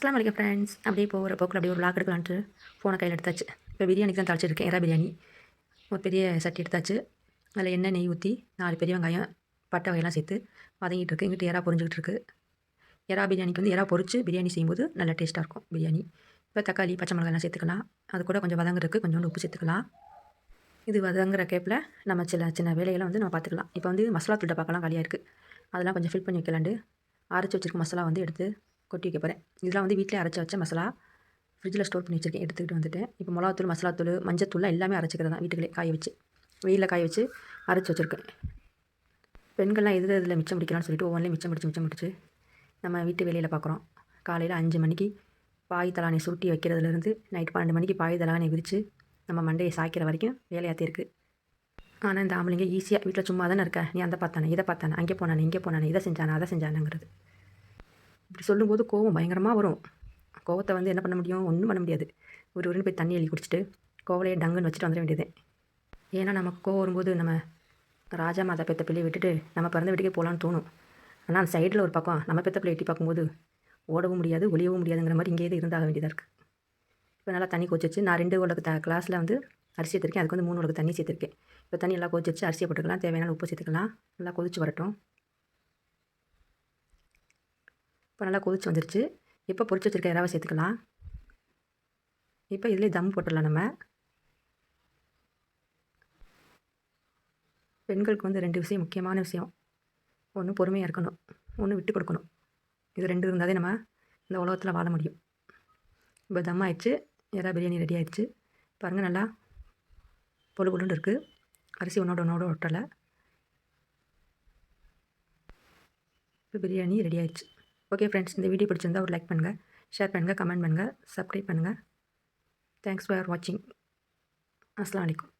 அஸ்ஸலாமு அலைக்கும் ஃப்ரெண்ட்ஸ். அப்படியே போகிற போக்கில் அப்படியே ஒரு விளாக் எடுக்கலான்ட்டு ஃபோனை கையில் எடுத்தாச்சு. இப்போ பிரியாணிக்கு தான் தாளிச்சிருக்கேன். எறா பிரியாணி. ஒரு பெரிய சட்டி எடுத்தாச்சு. அதில் எண்ணெய் நெய் ஊற்றி 4 பெரிய வெங்காயம் பட்டை வகையெல்லாம் சேர்த்து வதங்கிட்டு இருக்கு. இங்கிட்டு எறா பொரிஞ்சுக்கிட்டு இருக்கு. எறா பிரியாணிக்கு வந்து எறா பொரிச்சு பிரியாணி செய்யும்போது நல்லா டேஸ்ட்டாக இருக்கும் பிரியாணி. இப்போ தக்காளி பச்சை மிளகாய்லாம் சேர்த்துக்கலாம். அது கூட கொஞ்சம் வதங்குறதுக்கு கொஞ்சோண்டு உப்பு சேர்த்துக்கலாம். இது வதங்குற கேப்பில் நம்ம சின்ன சின்ன வேலையெல்லாம் வந்து நம்ம பார்த்துக்கலாம். இப்போ வந்து மசாலா தூள் டப்பாக்கெல்லாம் காலியாக இருக்குது. அதெல்லாம் கொஞ்சம் ஃபில் பண்ணி வைக்கலாண்டு அரைச்சி வச்சிருக்க மசாலா வந்து எடுத்து கொட்டி வைக்க போகிறேன். இதெல்லாம் வந்து வீட்டிலே அரைச்சி வச்ச மசாலா. ஃப்ரிட்ஜில் ஸ்டோர் பண்ணி வச்சுருக்கேன். எடுத்துக்கிட்டு வந்துட்டேன். இப்போ மிளகாத்தூள் மசாலாத்தூள் மஞ்சத்தூள்லாம் எல்லாமே அரைச்சிக்கிறது தான் வீட்டுக்குள்ளே காய வச்சு வெயிலில் காய வச்சு அரைச்சி வச்சுருக்கேன். பெண்கள்லாம் இதில் மிச்சம் பிடிக்கலாம்னு சொல்லிட்டு ஒவ்வொன்றிலையும் மிச்சம் பிடிச்சி நம்ம வீட்டு வேலையில் பார்க்குறோம். காலையில் 5 மணிக்கு பாய் தலானை சுருட்டி வைக்கிறதுலேருந்து நைட் 12 மணிக்கு பாய் தலானை விரித்து நம்ம மண்டையை சாய்க்கிற வரைக்கும் வேலையாத்தே இருக்குது. ஆனால் இந்த ஆம்பளைங்க ஈஸியாக வீட்டில் சும்மா தானே இருக்க, நீ அந்த பார்த்தானே இதை பார்த்தானே அங்கே போனானே இங்கே போனானே இதை செஞ்சானே அதை செஞ்சானுங்கிறது. இப்படி சொல்லும்போது கோவம் பயங்கரமாக வரும். கோவத்தை வந்து என்ன பண்ண முடியும்? ஒன்றும் பண்ண முடியாது. ஒரு போய் தண்ணி எழுதி குடிச்சிட்டு கோவலையே டங்குன்னு வச்சுட்டு வந்துட வேண்டியது. ஏன்னா நமக்கு கோவம் வரும்போது நம்ம ராஜா மாதா பெத்த பிள்ளையை விட்டுட்டு நம்ம பிறந்த வீட்டுக்கே போகலான்னு தோணும். ஆனால் அந்த சைடில் ஒரு பக்கம் நம்ம பெத்த பிள்ளை எட்டி பார்க்கும்போது ஓடவும் முடியாது ஒளியவும் முடியாதுங்கிற மாதிரி இங்கேயே இருந்தாக வேண்டியதாக இருக்குது. இப்போ நல்லா தண்ணி கொதிச்சு நான் 2 உலக கிளாஸில் வந்து அரிசி சேர்த்துருக்கேன். அதுக்கு வந்து 3 உலக தண்ணி சேர்த்துருக்கேன். இப்போ தண்ணி நல்லா கொதிச்சு அரிசியை போட்டுக்கலாம். தேவையான உப்பு சேர்த்துக்கலாம். நல்லா கொதிச்சு வரட்டும். இப்போ நல்லா கொதிச்சு வந்துருச்சு. இப்போ பொரிச்சு வச்சுருக்க இறாவை சேர்த்துக்கலாம். இப்போ இதிலே தம் போட்டுடலாம். நம்ம பெண்களுக்கு வந்து 2 விஷயம் முக்கியமான விஷயம். ஒன்று பொறுமையாக இருக்கணும், ஒன்று விட்டு கொடுக்கணும். இது 2 இருந்தாலே நம்ம இந்த உலகத்தில் வாழ முடியும். இப்போ தம் ஆயிடுச்சு. எறா பிரியாணி ரெடி ஆயிடுச்சு. பாருங்கள் நல்லா பொழு பொழுன்னு இருக்குது. அரிசி ஒன்றோட ஒட்டலை. இப்போ பிரியாணி ரெடி ஆயிடுச்சு. ஓகே ஃப்ரெண்ட்ஸ், இந்த வீடியோ பிடிச்சிருந்தா ஒரு லைக் பண்ணுங்கள், ஷேர் பண்ணுங்கள், கமெண்ட் பண்ணுங்கள், சப்ஸ்கிரைப் பண்ணுங்கள். தேங்க்ஸ் ஃபார் வாட்சிங். அஸ்ஸலாமு அலைக்கும்.